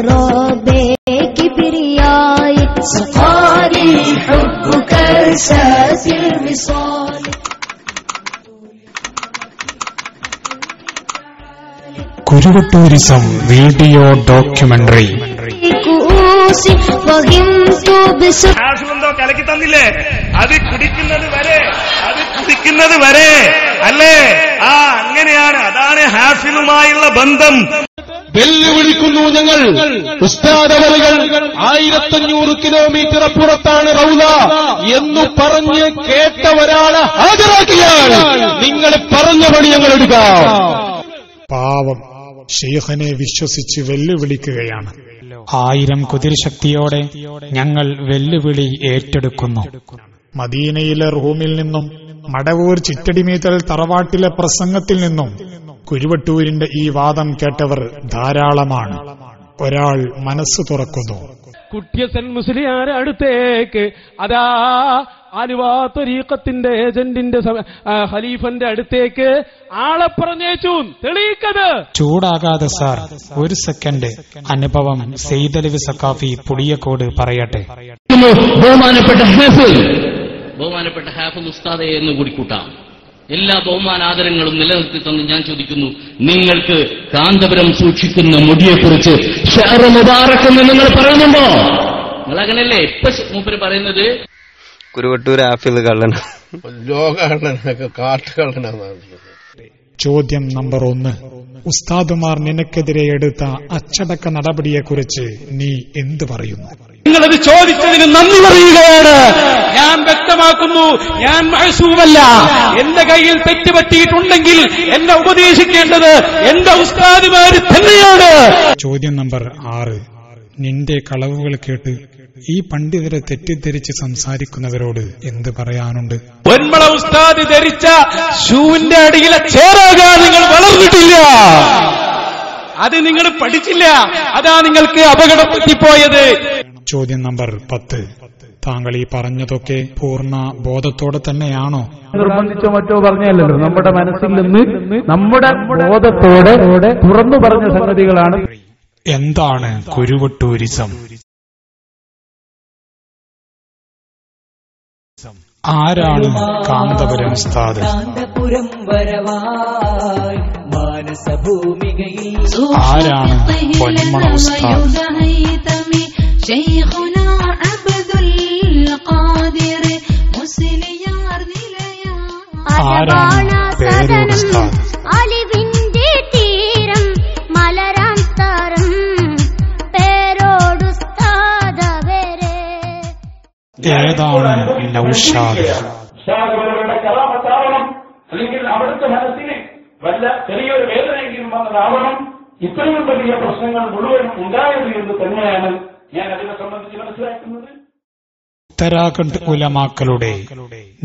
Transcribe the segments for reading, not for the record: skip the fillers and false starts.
سراب كبرياء سقاني حبك أرساس الوصال. കുരുവട്ടൂരിസം video documentary. എന്തോ കലക്കി തന്നില്ലേ, അത് കുടിക്കുന്നത് വരെ അല്ലേ? അങ്ങനെയാണ്. അതാണ് ഹാഫിലുമായുള്ള ബന്ധം. വെല്ലുവിളിക്കുന്നു ഞങ്ങൾ. ഉസ്താദവറുകൾ 1500 കിലോമീറ്റർ അപ്പുറത്താണ് റൗള എന്ന് പറഞ്ഞ് കേട്ട ഒരാളെ ഹാജരാക്കിയാൽ നിങ്ങൾ പറഞ്ഞ പണി ഞങ്ങൾ എടുക്കാം. പാവം ഷെയ്ഖിനെ വിശ്വസിച്ച് വെല്ലുവിളിക്കുകയാണ്. 1000 കുതിരശക്തിയോടെ ഞങ്ങൾ വെല്ലുവിളി ഏറ്റെടുക്കുന്നു. മദീനയിലെ റൂമിൽ നിന്നും മടവൂർ ചിറ്റടിമീത്തൽ തറവാട്ടിലെ പ്രസംഗത്തിൽ നിന്നും കുരുവട്ടൂരിന്റെ ഈ വാദം കേട്ടവർ ധാരാളമാണ്. ഒരാൾ മനസ്സ് തുറക്കുന്നു. കുട്ടിയസൻ മുസ്ലിയാരെ അടുത്തേക്ക് അതാ ആലുവ ത്വരീഖത്തിന്റെ ഏജന്റിന്റെ ഖലീഫന്റെ അടുത്തേക്ക് ആളെ പറഞ്ഞേച്ചു. തെളിയിക്കത്. ചൂടാകാതെ സാർ, ഒരു സെക്കൻഡ് അനുഭവം സെയ്ദലവി സഖാഫി പുളിയക്കോട് പറയട്ടെ. ബഹുമാനപ്പെട്ട ഹാഫിദ് ഉസ്താദെ എന്ന് കൂടി കൂട്ടാം. എല്ലാ ബഹുമാനാദരങ്ങളും നിലനിർത്തി തന്ന് ഞാൻ ചോദിക്കുന്നു, നിങ്ങൾക്ക് കാന്തപുരം സൂക്ഷിക്കുന്ന മുടിയെക്കുറിച്ച് ഷഅർ മുബാറക് എന്ന് നിങ്ങൾ പറയുന്നുണ്ടോ? നിങ്ങൾ അങ്ങനെയല്ലേ ഇപ്പൊ മൂപ്പര് പറയുന്നത്? കുരുവട്ടൂർ ഹാഫിദ് കള്ളന, ലോക കള്ളനൊക്കെ കാട്ടുകള്ളനാണ്. ചോദ്യം നമ്പർ 1, ഉസ്താദുമാർ നിനക്കെതിരെ എടുത്ത അച്ചടക്ക നടപടിയെക്കുറിച്ച് നീ എന്ത് പറയുന്നു? നിങ്ങളത് ചോദിച്ചതിന് നന്ദി പറയുകയാണ്. ഞാൻ വ്യക്തമാക്കുന്നു, ഞാൻ മഅസൂമല്ല. എന്റെ കയ്യിൽ തെറ്റുപറ്റിയിട്ടുണ്ടെങ്കിൽ എന്നെ ഉപദേശിക്കേണ്ടത് എന്റെ ഉസ്താദുമാര് തന്നെയാണ്. ചോദ്യം നമ്പർ 6, നിന്റെ കളവുകൾ കേട്ട് ഈ പണ്ഡിതരെ തെറ്റിദ്ധരിച്ച് സംസാരിക്കുന്നവരോട് എന്ത് പറയാനുണ്ട്? പൊന്മള ഉസ്താദ് ധരിച്ച ഷൂവിന്റെ അടിയിലെ ചേറാകാൻ നിങ്ങൾ വളർന്നിട്ടില്ല. അത് നിങ്ങൾ പഠിച്ചില്ല. അതാ നിങ്ങൾക്ക് അപകടം പറ്റിപ്പോയത്. ചോദ്യം നമ്പർ 10, താങ്കൾ ഈ പറഞ്ഞതൊക്കെ പൂർണ്ണ ബോധത്തോടെ തന്നെയാണോ? നിർബന്ധിച്ചോ മറ്റോ പറഞ്ഞല്ലോ. നമ്മുടെ മനസ്സിൽ നിന്ന് നമ്മുടെ ബോധത്തോടെ തുറന്നു പറഞ്ഞ സംഗതികളാണ്. എന്താണ് കുരുവട്ടൂരിസം? ആരാണ് കാന്തപുരം ഉസ്താദ്? ആരാണ് പൊന്മള ഉസ്താദ്? ആരാണ് പേരൂർ ഉസ്താദ്? ഏതാണ് നൗഷാദ്? ഷാഹുകളുടെ കലാമത്താവണം, അല്ലെങ്കിൽ അവിടുത്തെ മനസ്സിന് വല്ല ചെറിയൊരു വേദനയെങ്കിലും വന്നതാവണം. ഇത്രയും വലിയ പ്രശ്നങ്ങൾ മുഴുവൻ ഉണ്ടായത് എന്ന് തന്നെയാണ് ഞാൻ അതിനെ സംബന്ധിച്ച് മനസ്സിലാക്കുന്നത്. ഉത്തരാഖണ്ഡ് ഉലമാക്കളുടെ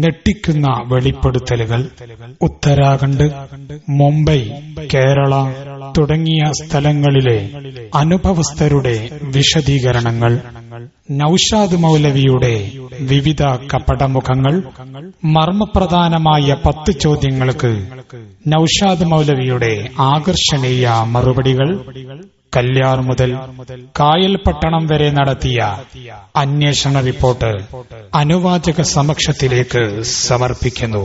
ഞെട്ടിക്കുന്ന വെളിപ്പെടുത്തലുകൾ. ഉത്തരാഖണ്ഡ്, മുംബൈ, കേരള തുടങ്ങിയ സ്ഥലങ്ങളിലെ അനുഭവസ്ഥരുടെ വിശദീകരണങ്ങൾ, നൌഷാദ് മൗലവിയുടെ വിവിധ കപടമുഖങ്ങൾ, മർമ്മപ്രധാനമായ 10 ചോദ്യങ്ങൾക്ക് നൌഷാദ് മൗലവിയുടെ ആകർഷണീയ മറുപടികൾ, കല്യാർ മുതൽ കായൽ പട്ടണം വരെ നടത്തിയ അന്വേഷണ റിപ്പോർട്ട് അനുവാചക സമക്ഷത്തിലേക്ക് സമർപ്പിക്കുന്നു.